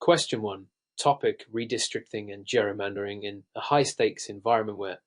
Question 1. Topic: Redistricting and gerrymandering in a high-stakes environment where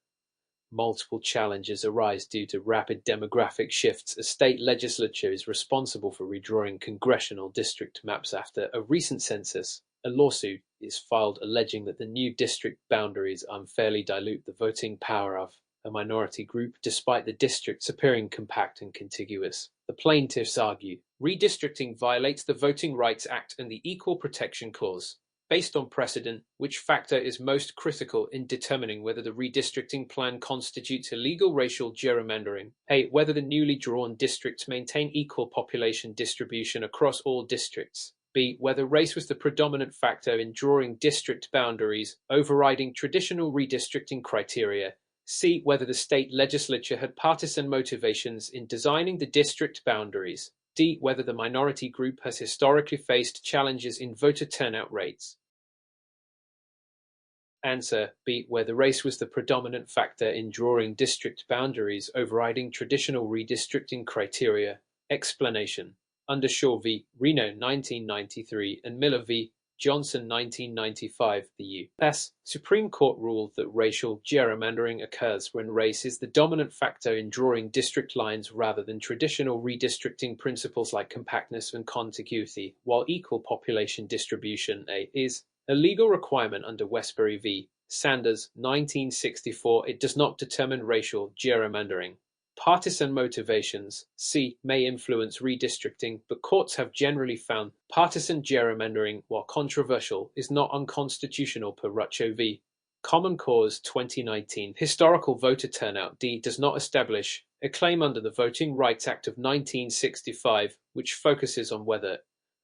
multiple challenges arise due to rapid demographic shifts. A state legislature is responsible for redrawing congressional district maps after a recent census. A lawsuit is filed alleging that the new district boundaries unfairly dilute the voting power of a minority group, despite the districts appearing compact and contiguous. The plaintiffs argue redistricting violates the Voting Rights Act and the Equal Protection Clause. Based on precedent, which factor is most critical in determining whether the redistricting plan constitutes illegal racial gerrymandering? A. Whether the newly drawn districts maintain equal population distribution across all districts. B. Whether race was the predominant factor in drawing district boundaries, overriding traditional redistricting criteria. C. Whether the state legislature had partisan motivations in designing the district boundaries. D. Whether the minority group has historically faced challenges in voter turnout rates. Answer: B. Whether race was the predominant factor in drawing district boundaries, overriding traditional redistricting criteria. Explanation: under Shaw v. Reno 1993 and Miller v. Johnson 1995, the U.S. Supreme Court ruled that racial gerrymandering occurs when race is the dominant factor in drawing district lines rather than traditional redistricting principles like compactness and contiguity, while equal population distribution is a legal requirement under Westbury v. Sanders 1964. It does not determine racial gerrymandering. Partisan motivations, C, may influence redistricting, but courts have generally found partisan gerrymandering, while controversial, is not unconstitutional per Rucho v. Common Cause 2019. Historical voter turnout, D, does not establish a claim under the Voting Rights Act of 1965, which focuses on whether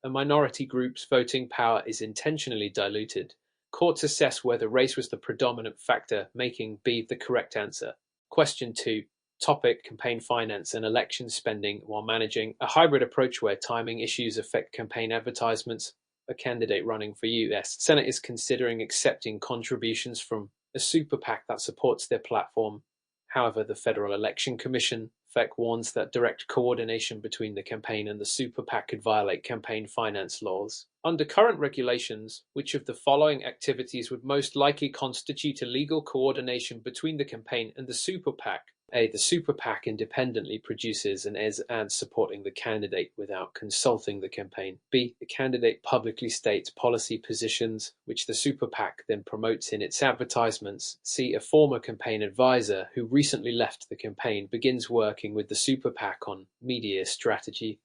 a minority group's voting power is intentionally diluted. Courts assess whether race was the predominant factor, making B the correct answer. Question 2. Topic: Campaign finance and election spending while managing a hybrid approach where timing issues affect campaign advertisements. A candidate running for U.S. Senate is considering accepting contributions from a super PAC that supports their platform. However, the Federal Election Commission (FEC) warns that direct coordination between the campaign and the super PAC could violate campaign finance laws. Under current regulations, which of the following activities would most likely constitute illegal coordination between the campaign and the super PAC? A. The super PAC independently produces and airs ads supporting the candidate without consulting the campaign. B. The candidate publicly states policy positions, which the super PAC then promotes in its advertisements. C. A former campaign advisor who recently left the campaign begins working with the super PAC on media strategy.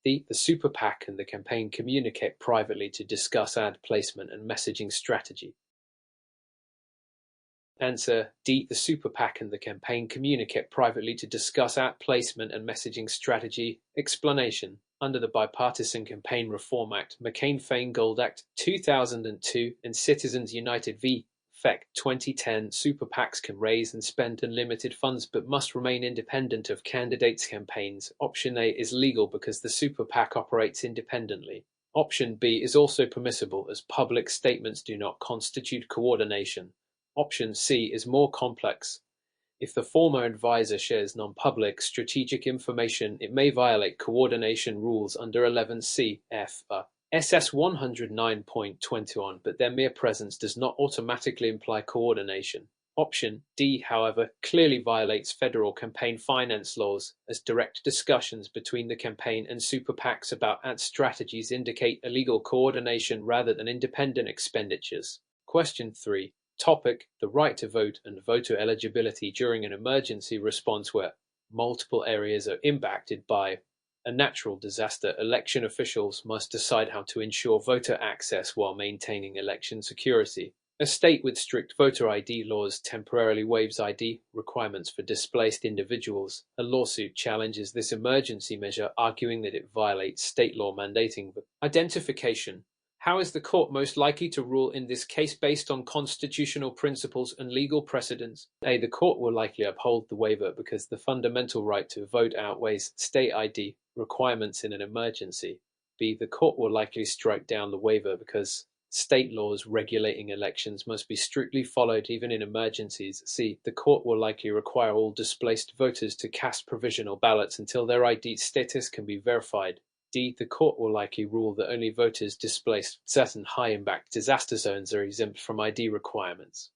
D. The super PAC and the campaign communicate privately to discuss ad placement and messaging strategy. Answer: D. The super PAC and the campaign communicate privately to discuss ad placement and messaging strategy. Explanation: under the Bipartisan Campaign Reform Act, McCain-Feingold Act 2002, and Citizens United v. FEC 2010, super PACs can raise and spend unlimited funds but must remain independent of candidates' campaigns. Option A is legal because the super PAC operates independently. Option B is also permissible as public statements do not constitute coordination. Option C is more complex. If the former advisor shares non-public strategic information, it may violate coordination rules under 11 CF SS 109.21, but their mere presence does not automatically imply coordination. Option D, however, clearly violates federal campaign finance laws, as direct discussions between the campaign and super PACs about ad strategies indicate illegal coordination rather than independent expenditures. Question 3. Topic: the right to vote and voter eligibility during an emergency response where multiple areas are impacted by a natural disaster. Election officials must decide how to ensure voter access while maintaining election security. A state with strict voter ID laws temporarily waives ID requirements for displaced individuals. A lawsuit challenges this emergency measure, arguing that it violates state law mandating identification. How is the court most likely to rule in this case based on constitutional principles and legal precedents? A. The court will likely uphold the waiver because the fundamental right to vote outweighs state ID requirements in an emergency. B. The court will likely strike down the waiver because state laws regulating elections must be strictly followed even in emergencies. C. The court will likely require all displaced voters to cast provisional ballots until their ID status can be verified. D. The court will likely rule that only voters displaced certain high-impact disaster zones are exempt from ID requirements.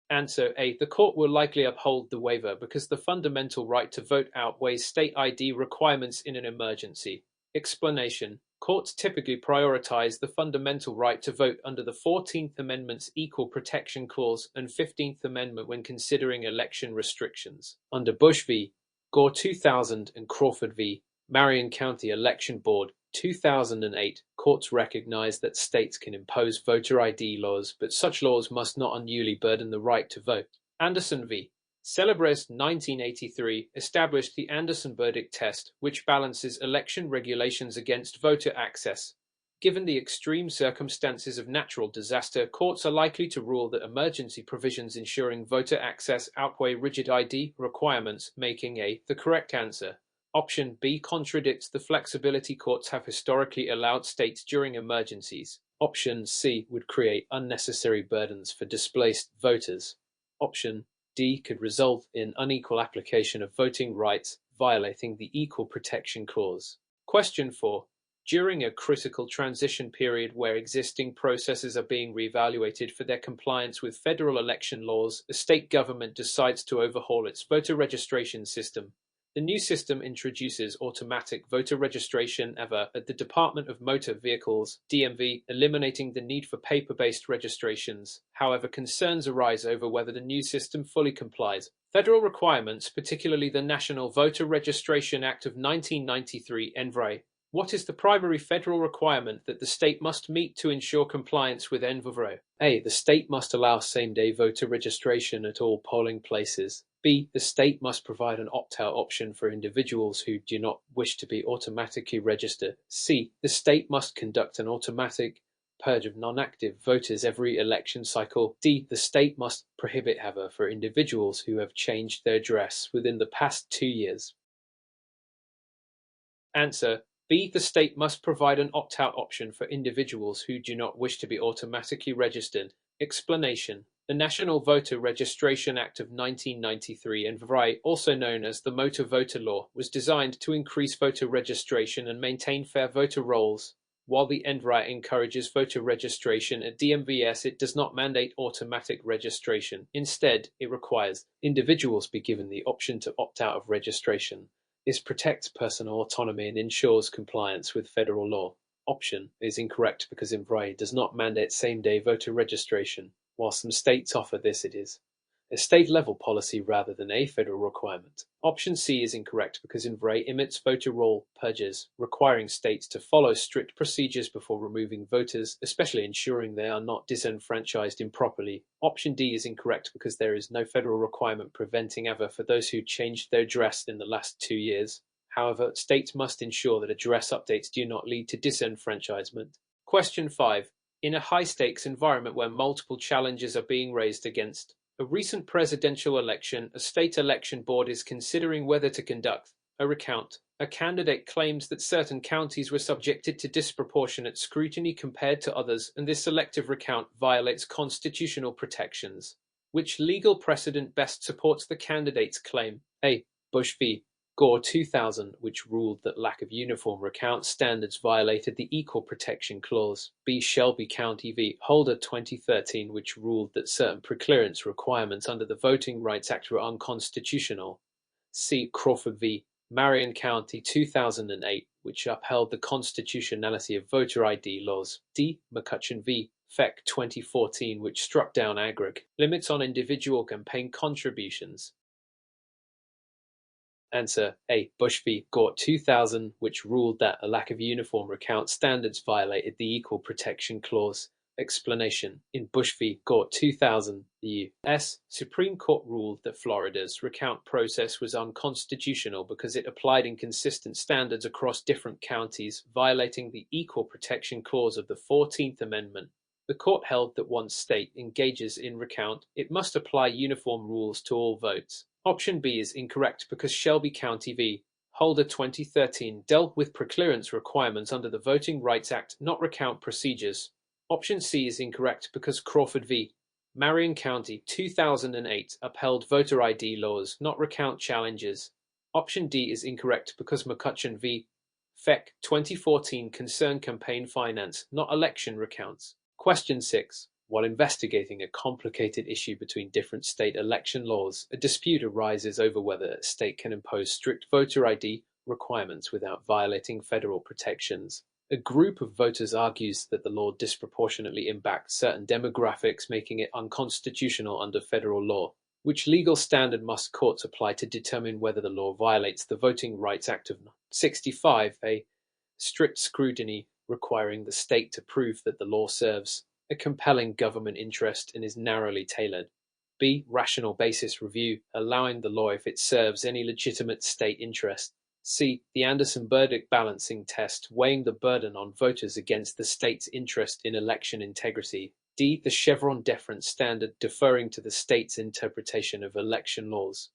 Answer A. The court will likely uphold the waiver because the fundamental right to vote outweighs state ID requirements in an emergency. Explanation. Courts typically prioritize the fundamental right to vote under the 14th Amendment's Equal Protection Clause and 15th Amendment when considering election restrictions. Under Bush v. Gore 2000 and Crawford v. Marion County Election Board 2008, courts recognize that states can impose voter ID laws, but such laws must not unduly burden the right to vote. Anderson v. Celebres 1983 established the Anderson verdict test, which balances election regulations against voter access. Given the extreme circumstances of natural disaster, courts are likely to rule that emergency provisions ensuring voter access outweigh rigid ID requirements, making A the correct answer. Option B contradicts the flexibility courts have historically allowed states during emergencies. Option C would create unnecessary burdens for displaced voters. Option D could result in unequal application of voting rights, violating the Equal Protection Clause. Question 4. During a critical transition period where existing processes are being reevaluated for their compliance with federal election laws, a state government decides to overhaul its voter registration system. The new system introduces automatic voter registration at the Department of Motor Vehicles (DMV), eliminating the need for paper-based registrations. However, concerns arise over whether the new system fully complies. Federal requirements, particularly the National Voter Registration Act of 1993 (NVRA). What is the primary federal requirement that the state must meet to ensure compliance with NVRA? A. The state must allow same-day voter registration at all polling places. B. The state must provide an opt-out option for individuals who do not wish to be automatically registered. C. The state must conduct an automatic purge of non-active voters every election cycle. D. The state must prohibit for individuals who have changed their address within the past 2 years. Answer. B. The state must provide an opt-out option for individuals who do not wish to be automatically registered. Explanation. The National Voter Registration Act of 1993 (NVRA), also known as the Motor Voter Law, was designed to increase voter registration and maintain fair voter rolls. While the NVRA encourages voter registration at DMVs, it does not mandate automatic registration. Instead, it requires individuals be given the option to opt out of registration. This protects personal autonomy and ensures compliance with federal law. Option is incorrect because NVRA does not mandate same-day voter registration. While some states offer this, it is a state-level policy rather than a federal requirement. Option C is incorrect because NVRA emits voter roll purges, requiring states to follow strict procedures before removing voters, especially ensuring they are not disenfranchised improperly. Option D is incorrect because there is no federal requirement preventing for those who changed their address in the last 2 years. However, states must ensure that address updates do not lead to disenfranchisement. Question 5. In a high-stakes environment where multiple challenges are being raised against a recent presidential election, a state election board is considering whether to conduct a recount. A candidate claims that certain counties were subjected to disproportionate scrutiny compared to others, and this selective recount violates constitutional protections. Which legal precedent best supports the candidate's claim? A. Bush v. Gore 2000, which ruled that lack of uniform recount standards violated the Equal Protection Clause. B. Shelby County v. Holder 2013, which ruled that certain preclearance requirements under the Voting Rights Act were unconstitutional. C. Crawford v. Marion County 2008, which upheld the constitutionality of voter ID laws. D. McCutcheon v. Feck 2014, which struck down aggregate limits on individual campaign contributions. Answer A. Bush v. Gore 2000, which ruled that a lack of uniform recount standards violated the Equal Protection Clause. Explanation. In Bush v. Gore 2000, the U.S. Supreme Court ruled that Florida's recount process was unconstitutional because it applied inconsistent standards across different counties, violating the Equal Protection Clause of the 14th Amendment. The court held that once state engages in recount, it must apply uniform rules to all votes. Option B is incorrect because Shelby County v. Holder 2013 dealt with preclearance requirements under the Voting Rights Act, not recount procedures. Option C is incorrect because Crawford v. Marion County 2008 upheld voter ID laws, not recount challenges. Option D is incorrect because McCutcheon v. Feck 2014 concerned campaign finance, not election recounts. Question 6. While investigating a complicated issue between different state election laws, a dispute arises over whether a state can impose strict voter ID requirements without violating federal protections. A group of voters argues that the law disproportionately impacts certain demographics, making it unconstitutional under federal law. Which legal standard must courts apply to determine whether the law violates the Voting Rights Act of 1965? A. Strict scrutiny, requiring the state to prove that the law serves a compelling government interest and is narrowly tailored. B. Rational basis review, allowing the law if it serves any legitimate state interest. C. The Anderson-Burdick balancing test, weighing the burden on voters against the state's interest in election integrity. D. The Chevron deference standard, deferring to the state's interpretation of election laws.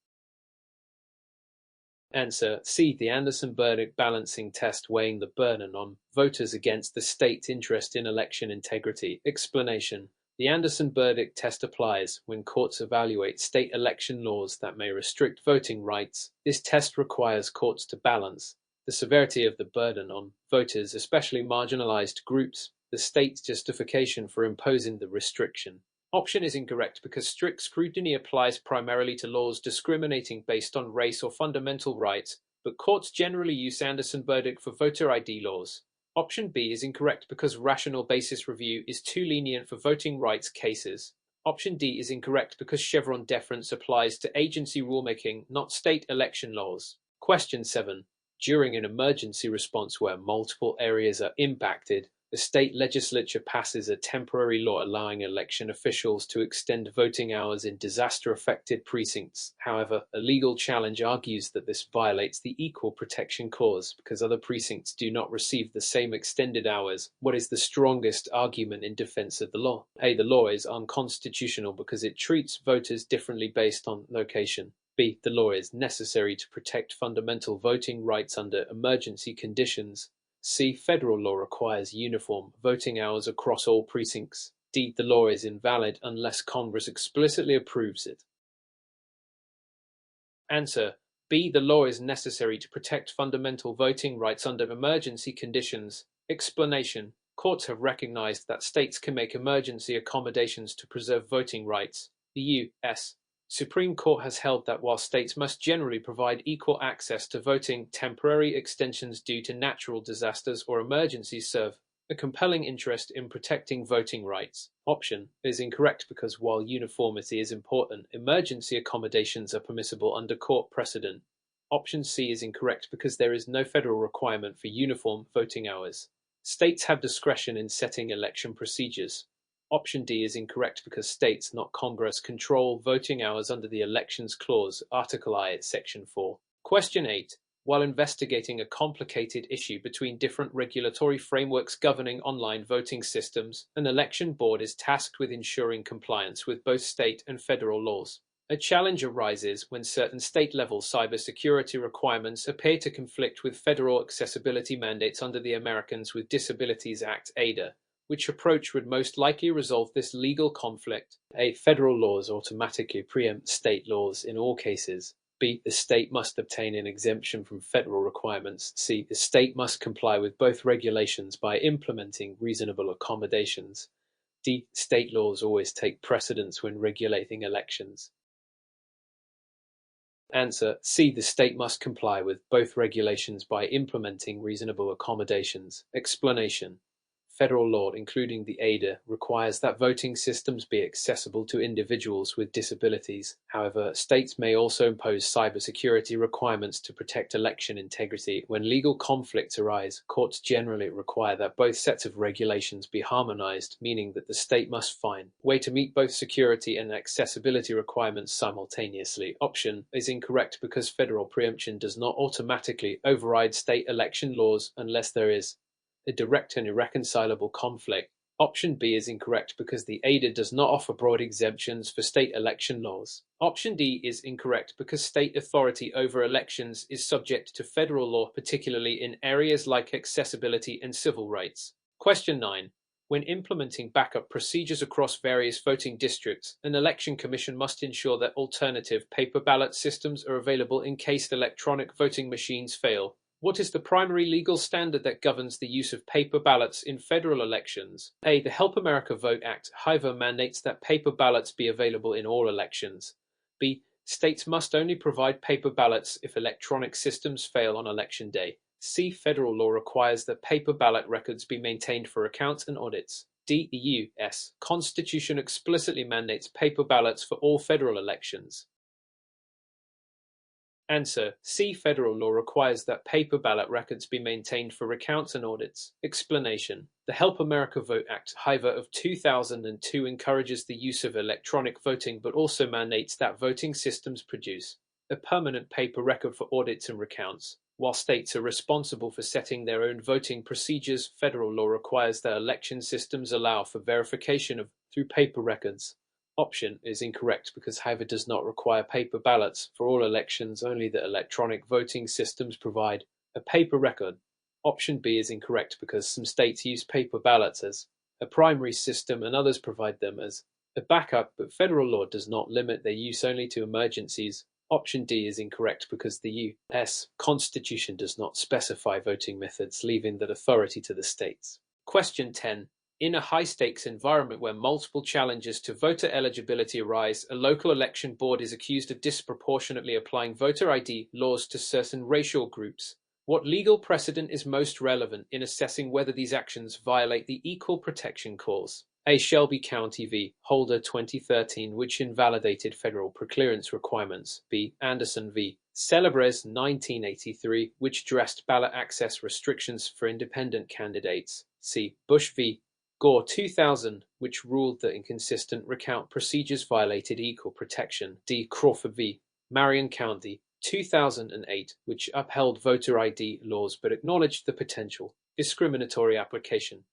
Answer: C. The Anderson-Burdick balancing test, weighing the burden on voters against the state's interest in election integrity. Explanation: the Anderson-Burdick test applies when courts evaluate state election laws that may restrict voting rights. This test requires courts to balance the severity of the burden on voters, especially marginalized groups, the state's justification for imposing the restriction. Option is incorrect because strict scrutiny applies primarily to laws discriminating based on race or fundamental rights, but courts generally use Anderson-Burdick for voter ID laws. Option B is incorrect because rational basis review is too lenient for voting rights cases. Option D is incorrect because Chevron deference applies to agency rulemaking, not state election laws. Question 7. During an emergency response where multiple areas are impacted, the state legislature passes a temporary law allowing election officials to extend voting hours in disaster-affected precincts. However, a legal challenge argues that this violates the Equal Protection Clause because other precincts do not receive the same extended hours. What is the strongest argument in defense of the law? A. The law is unconstitutional because it treats voters differently based on location. B. The law is necessary to protect fundamental voting rights under emergency conditions. C. Federal law requires uniform voting hours across all precincts. D. The law is invalid unless Congress explicitly approves it. Answer: B. The law is necessary to protect fundamental voting rights under emergency conditions. Explanation: courts have recognized that states can make emergency accommodations to preserve voting rights. The U.S. Supreme Court has held that while states must generally provide equal access to voting, temporary extensions due to natural disasters or emergencies serve a compelling interest in protecting voting rights. Option is incorrect because while uniformity is important, emergency accommodations are permissible under court precedent. Option C is incorrect because there is no federal requirement for uniform voting hours. States have discretion in setting election procedures. Option D is incorrect because states, not Congress, control voting hours under the Elections Clause, Article I, Section 4. Question 8. While investigating a complicated issue between different regulatory frameworks governing online voting systems, an election board is tasked with ensuring compliance with both state and federal laws. A challenge arises when certain state-level cybersecurity requirements appear to conflict with federal accessibility mandates under the Americans with Disabilities Act (ADA). Which approach would most likely resolve this legal conflict? A. Federal laws automatically preempt state laws in all cases. B. The state must obtain an exemption from federal requirements. C. The state must comply with both regulations by implementing reasonable accommodations. D. State laws always take precedence when regulating elections. Answer: C. The state must comply with both regulations by implementing reasonable accommodations. Explanation: federal law, including the ADA, requires that voting systems be accessible to individuals with disabilities. However, states may also impose cybersecurity requirements to protect election integrity. When legal conflicts arise, courts generally require that both sets of regulations be harmonized, meaning that the state must find a way to meet both security and accessibility requirements simultaneously. Option is incorrect because federal preemption does not automatically override state election laws unless there is a direct and irreconcilable conflict. Option B is incorrect because the ADA does not offer broad exemptions for state election laws. Option D is incorrect because state authority over elections is subject to federal law, particularly in areas like accessibility and civil rights. Question 9. When implementing backup procedures across various voting districts, an election commission must ensure that alternative paper ballot systems are available in case electronic voting machines fail. What is the primary legal standard that governs the use of paper ballots in federal elections? A. The Help America Vote Act, however, mandates that paper ballots be available in all elections. B. States must only provide paper ballots if electronic systems fail on election day. C. Federal law requires that paper ballot records be maintained for accounts and audits. D. The U.S. Constitution explicitly mandates paper ballots for all federal elections. Answer: C. Federal law requires that paper ballot records be maintained for recounts and audits. Explanation: the Help America Vote Act, however, of 2002 encourages the use of electronic voting but also mandates that voting systems produce a permanent paper record for audits and recounts. While states are responsible for setting their own voting procedures, federal law requires that election systems allow for verification through paper records. Option is incorrect because however does not require paper ballots for all elections, only that electronic voting systems provide a paper record. Option B is incorrect because some states use paper ballots as a primary system and others provide them as a backup, but federal law does not limit their use only to emergencies. Option D is incorrect because the U.S. Constitution does not specify voting methods, leaving that authority to the states. Question 10. In a high-stakes environment where multiple challenges to voter eligibility arise, a local election board is accused of disproportionately applying voter ID laws to certain racial groups. What legal precedent is most relevant in assessing whether these actions violate the Equal Protection Clause? A. Shelby County v. Holder 2013, which invalidated federal preclearance requirements. B. Anderson v. Celebres 1983, which addressed ballot access restrictions for independent candidates. C. Bush v. Gore 2000, which ruled that inconsistent recount procedures violated equal protection. D. Crawford v. Marion County 2008, which upheld voter ID laws but acknowledged the potential discriminatory application.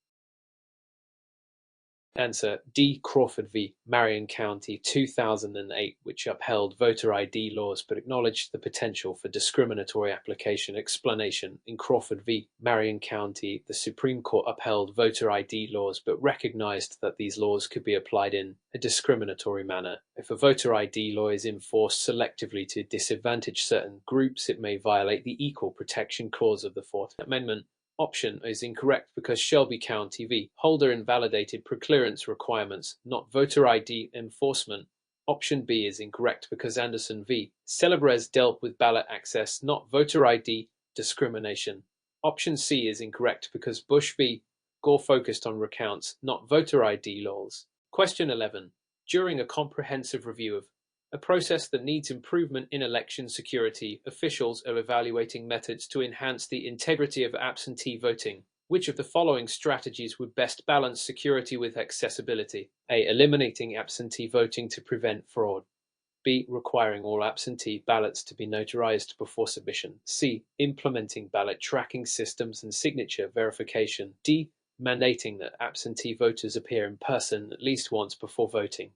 Answer: D. Crawford v. Marion County 2008, which upheld voter ID laws but acknowledged the potential for discriminatory application. Explanation: in Crawford v. Marion County, the Supreme Court upheld voter ID laws but recognized that these laws could be applied in a discriminatory manner. If a voter ID law is enforced selectively to disadvantage certain groups, it may violate the Equal Protection Clause of the Fourth Amendment. Option is incorrect because Shelby County v. Holder invalidated preclearance requirements, not voter ID enforcement. Option B is incorrect because Anderson v. Celebres dealt with ballot access, not voter ID discrimination. Option C is incorrect because Bush v. Gore focused on recounts, not voter ID laws. Question 11. During a comprehensive review of a process that needs improvement in election security, officials are evaluating methods to enhance the integrity of absentee voting. Which of the following strategies would best balance security with accessibility? A. Eliminating absentee voting to prevent fraud. B. Requiring all absentee ballots to be notarized before submission. C. Implementing ballot tracking systems and signature verification. D. Mandating that absentee voters appear in person at least once before voting.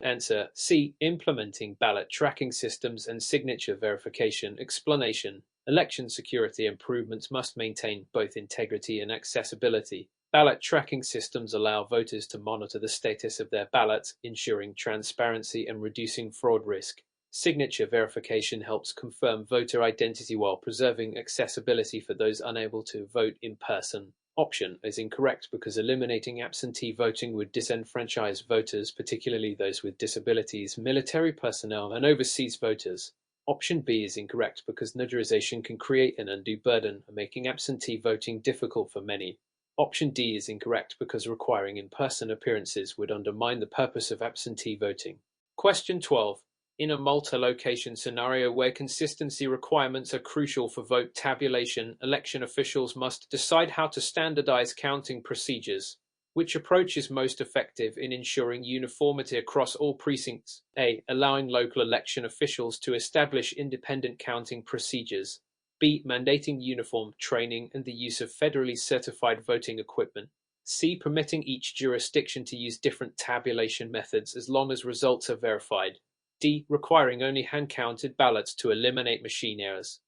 Answer: C. Implementing ballot tracking systems and signature verification. Explanation: election security improvements must maintain both integrity and accessibility. Ballot tracking systems allow voters to monitor the status of their ballots, ensuring transparency and reducing fraud risk. Signature verification helps confirm voter identity while preserving accessibility for those unable to vote in person. Option is incorrect because eliminating absentee voting would disenfranchise voters, particularly those with disabilities, military personnel, and overseas voters. Option B is incorrect because notarization can create an undue burden, making absentee voting difficult for many. Option D is incorrect because requiring in-person appearances would undermine the purpose of absentee voting. Question 12. In a multi-location scenario where consistency requirements are crucial for vote tabulation, election officials must decide how to standardize counting procedures. Which approach is most effective in ensuring uniformity across all precincts? A. Allowing local election officials to establish independent counting procedures. B. Mandating uniform training and the use of federally certified voting equipment. C. Permitting each jurisdiction to use different tabulation methods as long as results are verified. D. Requiring only hand-counted ballots to eliminate machine errors.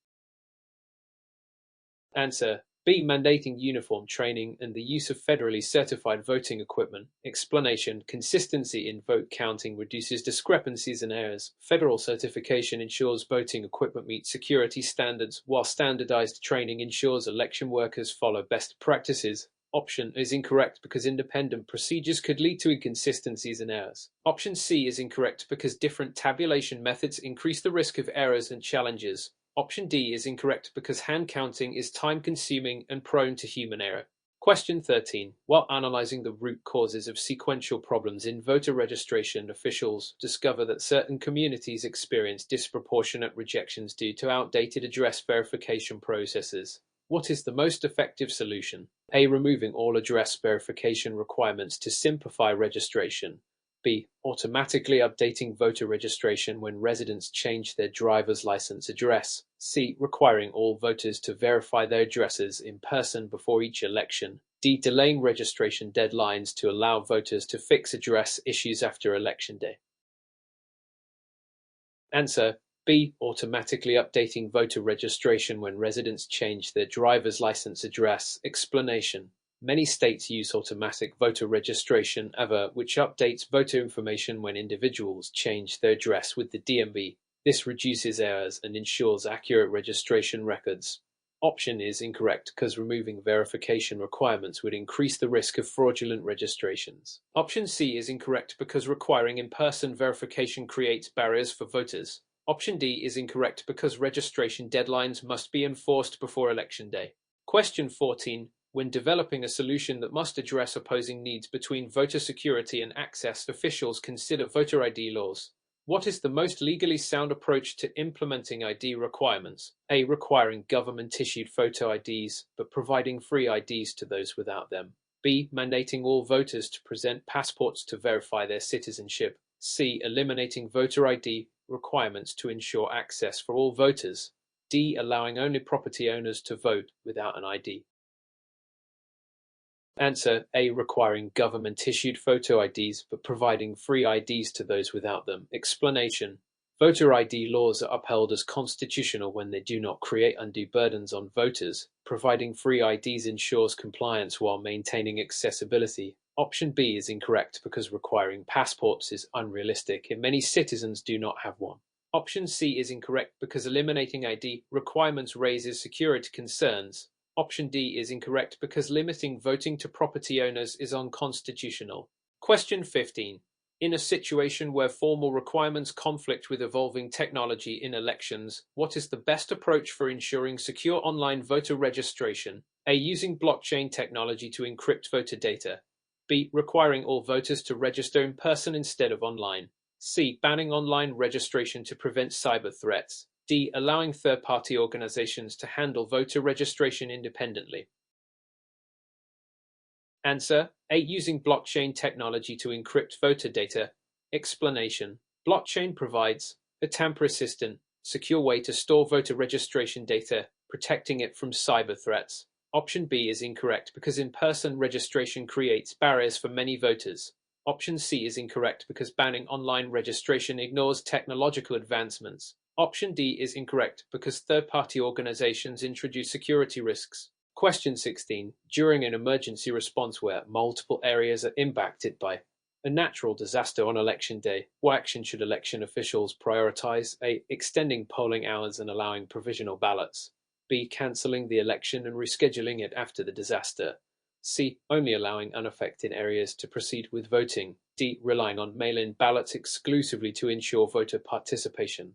Answer: B. Mandating uniform training and the use of federally certified voting equipment. Explanation: consistency in vote counting reduces discrepancies and errors. Federal certification ensures voting equipment meets security standards, while standardized training ensures election workers follow best practices. Option is incorrect because independent procedures could lead to inconsistencies and errors. Option C is incorrect because different tabulation methods increase the risk of errors and challenges. Option D is incorrect because hand counting is time-consuming and prone to human error. Question 13. While analyzing the root causes of sequential problems in voter registration, officials discover that certain communities experience disproportionate rejections due to outdated address verification processes. What is the most effective solution? A. Removing all address verification requirements to simplify registration. B. Automatically updating voter registration when residents change their driver's license address. C. Requiring all voters to verify their addresses in person before each election. D. Delaying registration deadlines to allow voters to fix address issues after Election Day. Answer: B. Automatically updating voter registration when residents change their driver's license address. Explanation: many states use automatic voter registration AVA, which updates voter information when individuals change their address with the DMV. This reduces errors and ensures accurate registration records. Option is incorrect because removing verification requirements would increase the risk of fraudulent registrations. Option C is incorrect because requiring in-person verification creates barriers for voters. Option D is incorrect because registration deadlines must be enforced before Election Day. Question 14. When developing a solution that must address opposing needs between voter security and access, officials consider voter ID laws. What is the most legally sound approach to implementing ID requirements? A. Requiring government-issued photo IDs, but providing free IDs to those without them. B. Mandating all voters to present passports to verify their citizenship. C. Eliminating voter ID requirements to ensure access for all voters. D. Allowing only property owners to vote without an ID. Answer: A. Requiring government-issued photo IDs, but providing free IDs to those without them. Explanation: voter ID laws are upheld as constitutional when they do not create undue burdens on voters. Providing free IDs ensures compliance while maintaining accessibility. Option B is incorrect because requiring passports is unrealistic, and many citizens do not have one. Option C is incorrect because eliminating ID requirements raises security concerns. Option D is incorrect because limiting voting to property owners is unconstitutional. Question 15. In a situation where formal requirements conflict with evolving technology in elections, what is the best approach for ensuring secure online voter registration? A. Using blockchain technology to encrypt voter data. B. Requiring all voters to register in person instead of online. C. Banning online registration to prevent cyber threats. D. Allowing third-party organizations to handle voter registration independently. Answer: A. Using blockchain technology to encrypt voter data. Explanation: blockchain provides a tamper-resistant, secure way to store voter registration data, protecting it from cyber threats. Option B is incorrect because in-person registration creates barriers for many voters. Option C is incorrect because banning online registration ignores technological advancements. Option D is incorrect because third-party organizations introduce security risks. Question 16. During an emergency response where multiple areas are impacted by a natural disaster on Election Day, what action should election officials prioritize? A. Extending polling hours and allowing provisional ballots. B. Cancelling the election and rescheduling it after the disaster. C. Only allowing unaffected areas to proceed with voting. D. Relying on mail-in ballots exclusively to ensure voter participation.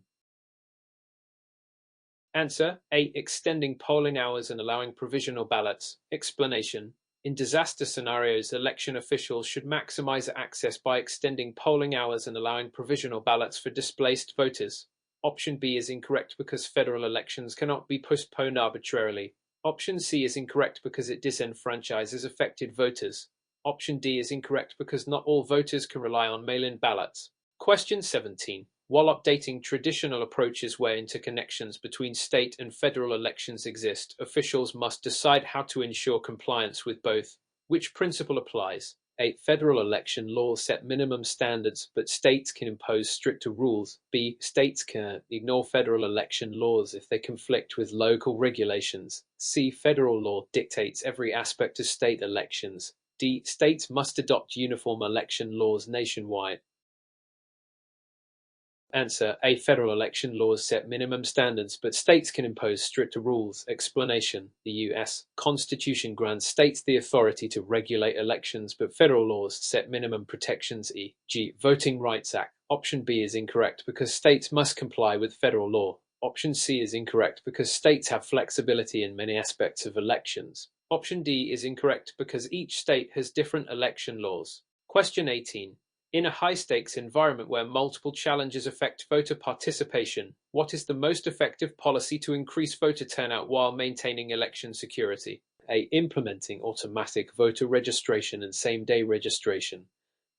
Answer: A. Extending polling hours and allowing provisional ballots. Explanation: in disaster scenarios, election officials should maximize access by extending polling hours and allowing provisional ballots for displaced voters. Option B is incorrect because federal elections cannot be postponed arbitrarily. Option C is incorrect because it disenfranchises affected voters. Option D is incorrect because not all voters can rely on mail-in ballots. Question 17. While updating traditional approaches where interconnections between state and federal elections exist, officials must decide how to ensure compliance with both. Which principle applies? A. Federal election laws set minimum standards, but states can impose stricter rules. B. States can ignore federal election laws if they conflict with local regulations. C. Federal law dictates every aspect of state elections. D. States must adopt uniform election laws nationwide. Answer: A. Federal election laws set minimum standards, but states can impose stricter rules. Explanation: the U.S. Constitution grants states the authority to regulate elections, but federal laws set minimum protections. E.g., Voting Rights Act. Option B is incorrect because states must comply with federal law. Option C is incorrect because states have flexibility in many aspects of elections. Option D is incorrect because each state has different election laws. Question 18. In a high-stakes environment where multiple challenges affect voter participation, what is the most effective policy to increase voter turnout while maintaining election security? A. Implementing automatic voter registration and same-day registration.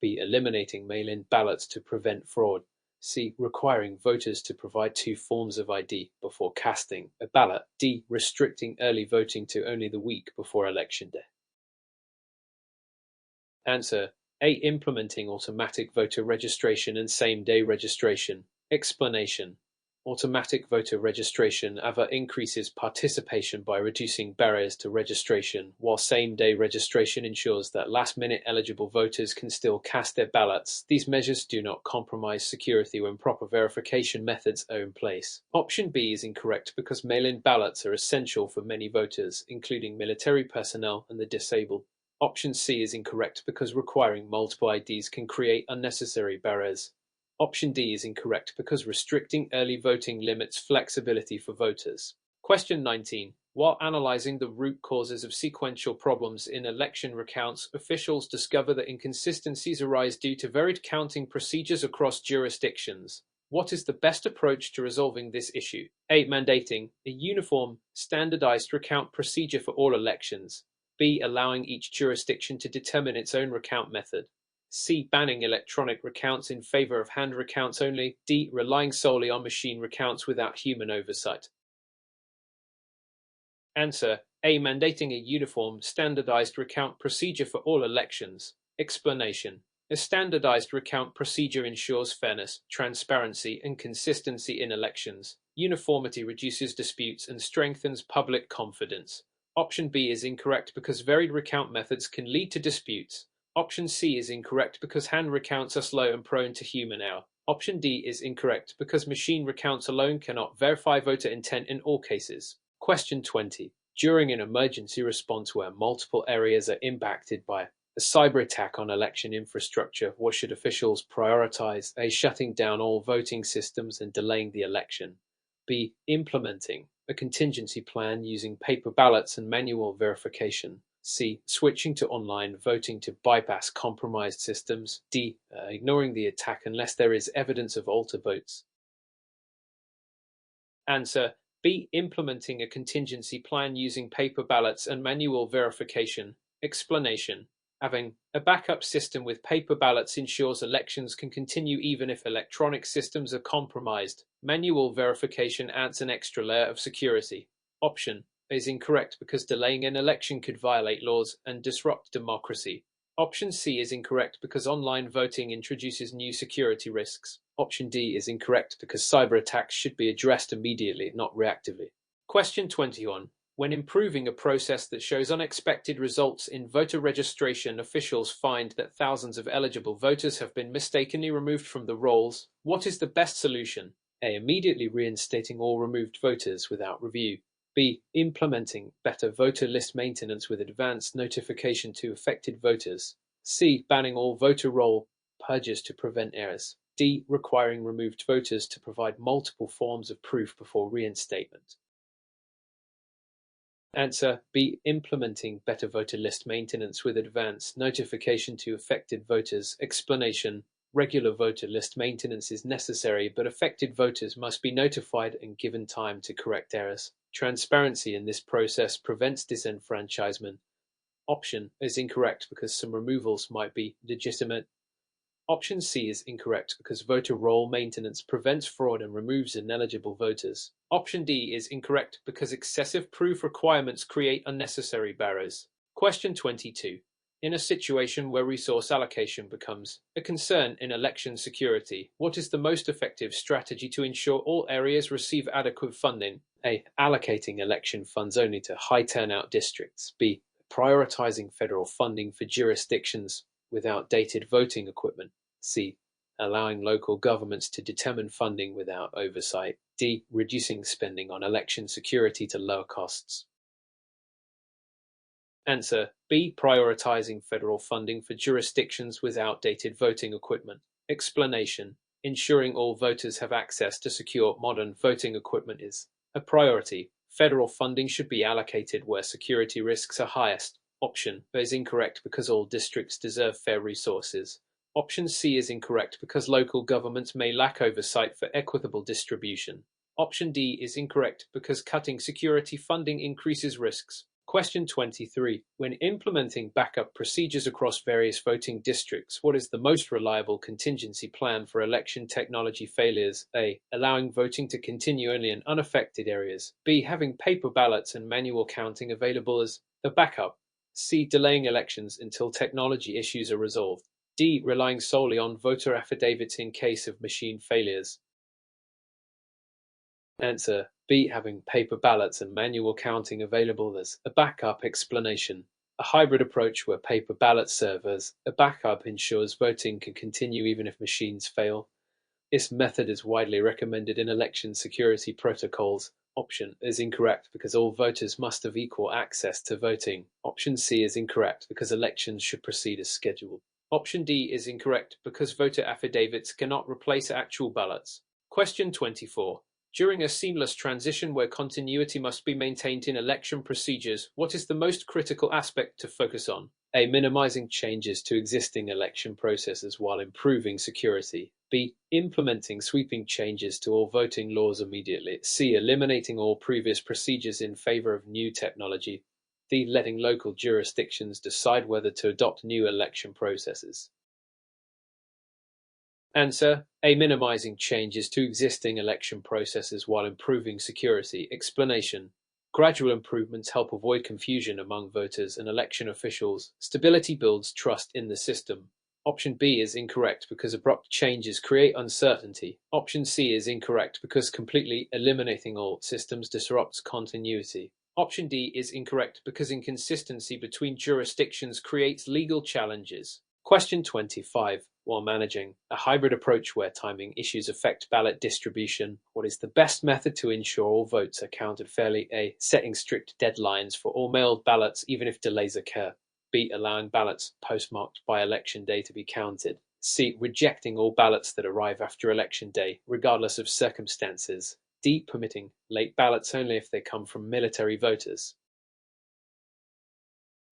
B. Eliminating mail-in ballots to prevent fraud. C. Requiring voters to provide 2 forms of ID before casting a ballot. D. Restricting early voting to only the week before election day. Answer: A. Implementing automatic voter registration and same-day registration. Explanation: automatic voter registration increases participation by reducing barriers to registration, while same-day registration ensures that last-minute eligible voters can still cast their ballots. These measures do not compromise security when proper verification methods are in place. Option B is incorrect because mail-in ballots are essential for many voters, including military personnel and the disabled. Option C is incorrect because requiring multiple IDs can create unnecessary barriers. Option D is incorrect because restricting early voting limits flexibility for voters. Question 19. While analyzing the root causes of sequential problems in election recounts, officials discover that inconsistencies arise due to varied counting procedures across jurisdictions. What is the best approach to resolving this issue? A. Mandating a uniform, standardized recount procedure for all elections. B. Allowing each jurisdiction to determine its own recount method. C. Banning electronic recounts in favor of hand recounts only. D. Relying solely on machine recounts without human oversight. Answer: A. Mandating a uniform, standardized recount procedure for all elections. Explanation: a standardized recount procedure ensures fairness, transparency, and consistency in elections. Uniformity reduces disputes and strengthens public confidence. Option B is incorrect because varied recount methods can lead to disputes. Option C is incorrect because hand recounts are slow and prone to human error. Option D is incorrect because machine recounts alone cannot verify voter intent in all cases. Question 20. During an emergency response where multiple areas are impacted by a cyber attack on election infrastructure, what should officials prioritize? A. Shutting down all voting systems and delaying the election. B. Implementing a contingency plan using paper ballots and manual verification. C. Switching to online voting to bypass compromised systems. D. Ignoring the attack unless there is evidence of altered votes. Answer: B. Implementing a contingency plan using paper ballots and manual verification. Explanation: having a backup system with paper ballots ensures elections can continue even if electronic systems are compromised. Manual verification adds an extra layer of security. Option is incorrect because delaying an election could violate laws and disrupt democracy. Option C is incorrect because online voting introduces new security risks. Option D is incorrect because cyber attacks should be addressed immediately, not reactively. Question 21. When improving a process that shows unexpected results in voter registration, officials find that thousands of eligible voters have been mistakenly removed from the rolls. What is the best solution? A. Immediately reinstating all removed voters without review. B. Implementing better voter list maintenance with advanced notification to affected voters. C. Banning all voter roll purges to prevent errors. D. Requiring removed voters to provide multiple forms of proof before reinstatement. Answer: B. Implementing better voter list maintenance with advanced notification to affected voters. Explanation: regular voter list maintenance is necessary, but affected voters must be notified and given time to correct errors. Transparency in this process prevents disenfranchisement. Option is incorrect because some removals might be legitimate. Option C is incorrect because voter roll maintenance prevents fraud and removes ineligible voters. Option D is incorrect because excessive proof requirements create unnecessary barriers. Question 22. In a situation where resource allocation becomes a concern in election security, what is the most effective strategy to ensure all areas receive adequate funding? A. Allocating election funds only to high turnout districts. B. Prioritizing federal funding for jurisdictions with outdated voting equipment. C. Allowing local governments to determine funding without oversight. D. Reducing spending on election security to lower costs. Answer: B. Prioritizing federal funding for jurisdictions with outdated voting equipment. Explanation: ensuring all voters have access to secure, modern voting equipment is a priority. Federal funding should be allocated where security risks are highest. Option B is incorrect because all districts deserve fair resources. Option C is incorrect because local governments may lack oversight for equitable distribution. Option D is incorrect because cutting security funding increases risks. Question 23. When implementing backup procedures across various voting districts, what is the most reliable contingency plan for election technology failures? A. Allowing voting to continue only in unaffected areas. B. Having paper ballots and manual counting available as a backup. C. Delaying elections until technology issues are resolved. D. Relying solely on voter affidavits in case of machine failures. Answer: B. Having paper ballots and manual counting available as a backup. Explanation: a hybrid approach where paper ballots serve as a backup ensures voting can continue even if machines fail. This method is widely recommended in election security protocols. Option is incorrect because all voters must have equal access to voting. Option C is incorrect because elections should proceed as scheduled. Option D is incorrect because voter affidavits cannot replace actual ballots. Question 24. During a seamless transition where continuity must be maintained in election procedures, what is the most critical aspect to focus on? A. Minimizing changes to existing election processes while improving security. B. Implementing sweeping changes to all voting laws immediately. C. Eliminating all previous procedures in favor of new technology. D. Letting local jurisdictions decide whether to adopt new election processes. Answer: A. Minimizing changes to existing election processes while improving security. Explanation: gradual improvements help avoid confusion among voters and election officials. Stability builds trust in the system. Option B is incorrect because abrupt changes create uncertainty. Option C is incorrect because completely eliminating all systems disrupts continuity. Option D is incorrect because inconsistency between jurisdictions creates legal challenges. Question 25. While managing a hybrid approach where timing issues affect ballot distribution, what is the best method to ensure all votes are counted fairly? A. Setting strict deadlines for all mailed ballots even if delays occur. B. Allowing ballots postmarked by election day to be counted. C. Rejecting all ballots that arrive after election day, regardless of circumstances. D. Permitting late ballots only if they come from military voters.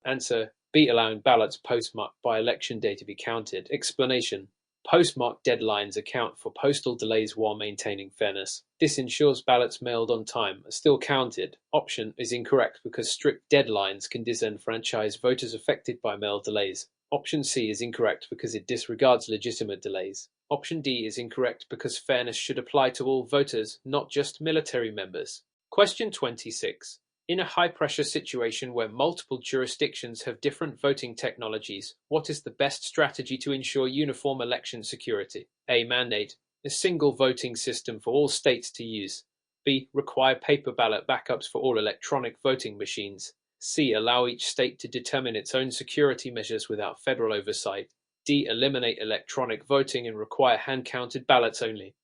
Answer: B. Allowing ballots postmarked by election day to be counted. Explanation: postmarked deadlines account for postal delays while maintaining fairness. This ensures ballots mailed on time are still counted. Option is incorrect because strict deadlines can disenfranchise voters affected by mail delays. Option C is incorrect because it disregards legitimate delays. Option D is incorrect because fairness should apply to all voters, not just military members. Question 26. In a high-pressure situation where multiple jurisdictions have different voting technologies, what is the best strategy to ensure uniform election security? A. Mandate a single voting system for all states to use. B. Require paper ballot backups for all electronic voting machines. C. Allow each state to determine its own security measures without federal oversight. D. Eliminate electronic voting and require hand-counted ballots only.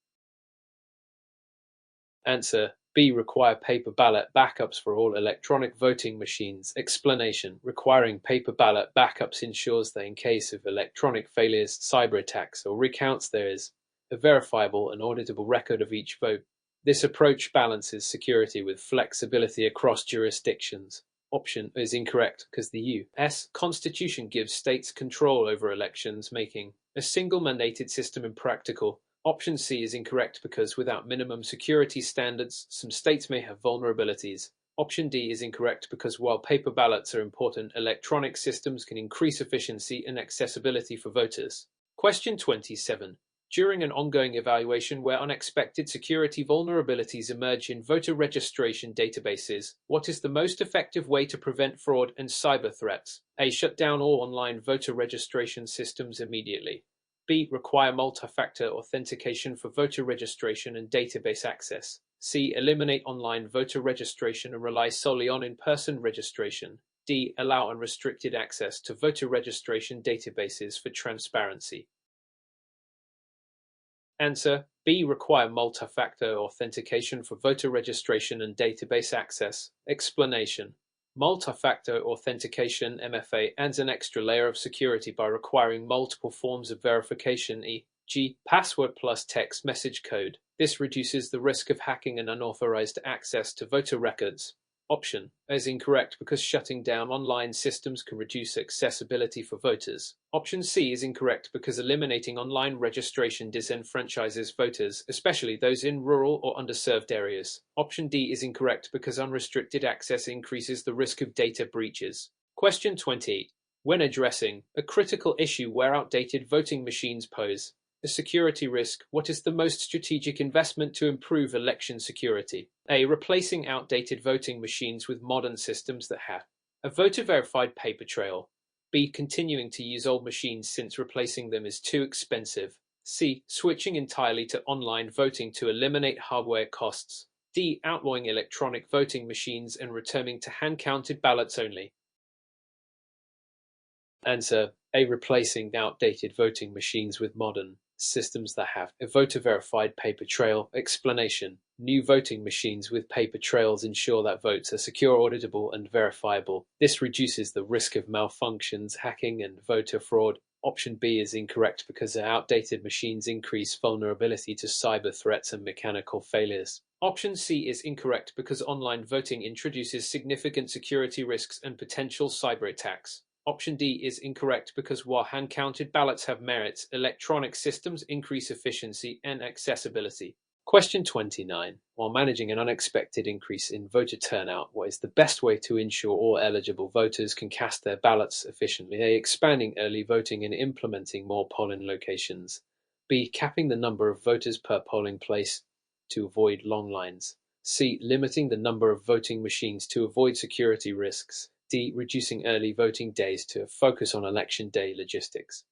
Answer: B. Require paper ballot backups for all electronic voting machines. Explanation: requiring paper ballot backups ensures that in case of electronic failures, cyber attacks, or recounts there is a verifiable and auditable record of each vote. This approach balances security with flexibility across jurisdictions. Option is incorrect because the U.S. Constitution gives states control over elections, making a single mandated system impractical. Option C is incorrect because without minimum security standards, some states may have vulnerabilities. Option D is incorrect because while paper ballots are important, electronic systems can increase efficiency and accessibility for voters. Question 27. During an ongoing evaluation where unexpected security vulnerabilities emerge in voter registration databases, what is the most effective way to prevent fraud and cyber threats? A. Shut down all online voter registration systems immediately. B. Require multi-factor authentication for voter registration and database access. C. Eliminate online voter registration and rely solely on in-person registration. D. Allow unrestricted access to voter registration databases for transparency. Answer: B. Require multi-factor authentication for voter registration and database access. Explanation: multi-factor authentication (MFA) adds an extra layer of security by requiring multiple forms of verification, e.g., password plus text message code. This reduces the risk of hacking and unauthorized access to voter records. Option A is incorrect because shutting down online systems can reduce accessibility for voters. Option C is incorrect because eliminating online registration disenfranchises voters, especially those in rural or underserved areas. Option D is incorrect because unrestricted access increases the risk of data breaches. Question 20. When addressing a critical issue where outdated voting machines pose a security risk, what is the most strategic investment to improve election security? A. Replacing outdated voting machines with modern systems that have a voter-verified paper trail. B. Continuing to use old machines since replacing them is too expensive. C. Switching entirely to online voting to eliminate hardware costs. D. Outlawing electronic voting machines and returning to hand-counted ballots only. Answer: A. Replacing outdated voting machines with modern systems that have a voter-verified paper trail. Explanation: new voting machines with paper trails ensure that votes are secure, auditable, and verifiable. This reduces the risk of malfunctions, hacking, and voter fraud. Option B is incorrect because outdated machines increase vulnerability to cyber threats and mechanical failures. Option C is incorrect because online voting introduces significant security risks and potential cyber attacks. Option D is incorrect because while hand-counted ballots have merits, electronic systems increase efficiency and accessibility. Question 29. While managing an unexpected increase in voter turnout, what is the best way to ensure all eligible voters can cast their ballots efficiently? A. Expanding early voting and implementing more polling locations. B. Capping the number of voters per polling place to avoid long lines. C. Limiting the number of voting machines to avoid security risks. D. Reducing early voting days to focus on election day logistics.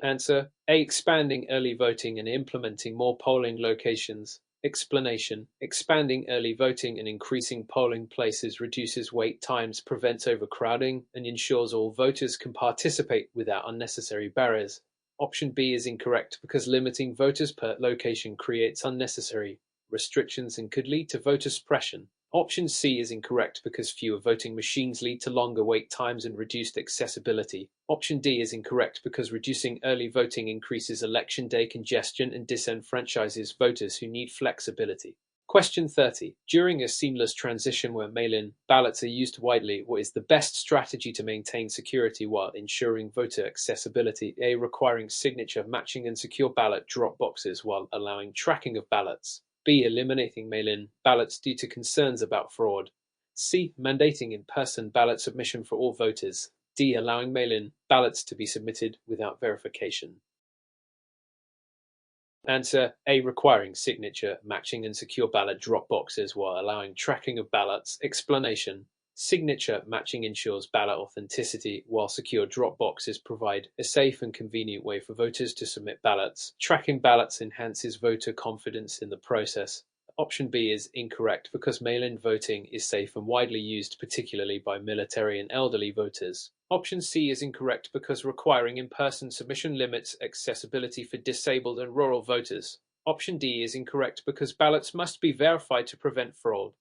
Answer: A. Expanding early voting and implementing more polling locations. Explanation: expanding early voting and increasing polling places reduces wait times, prevents overcrowding, and ensures all voters can participate without unnecessary barriers. Option B is incorrect because limiting voters per location creates unnecessary restrictions and could lead to voter suppression. Option C is incorrect because fewer voting machines lead to longer wait times and reduced accessibility. Option D is incorrect because reducing early voting increases election day congestion and disenfranchises voters who need flexibility. Question 30. During a seamless transition where mail-in ballots are used widely, what is the best strategy to maintain security while ensuring voter accessibility? A. Requiring signature matching and secure ballot drop boxes while allowing tracking of ballots. B. Eliminating mail-in ballots due to concerns about fraud. C. Mandating in-person ballot submission for all voters. D. Allowing mail-in ballots to be submitted without verification. Answer: A. Requiring signature matching and secure ballot drop boxes while allowing tracking of ballots. Explanation: signature matching ensures ballot authenticity, while secure drop boxes provide a safe and convenient way for voters to submit ballots. Tracking ballots enhances voter confidence in the process. Option B is incorrect because mail-in voting is safe and widely used, particularly by military and elderly voters. Option C is incorrect because requiring in-person submission limits accessibility for disabled and rural voters. Option D is incorrect because ballots must be verified to prevent fraud.